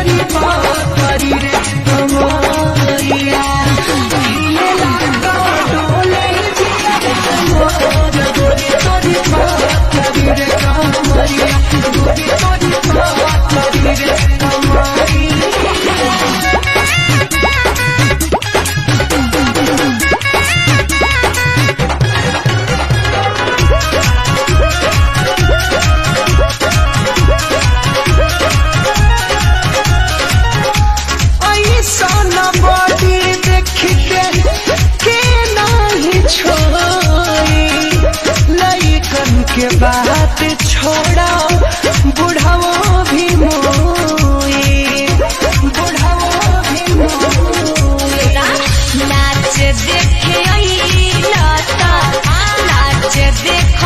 तोरी पातरी रे कमरिया हिलेला तो डोले जिया मोर गोरी तोरी पातरी रे कमरिया गोरी तोरी पातरी रे कमरिया। के बात छोड़ा बुढ़ाओ भी मोए बुढ़ाओ भी मोए नाच देखे नाच देख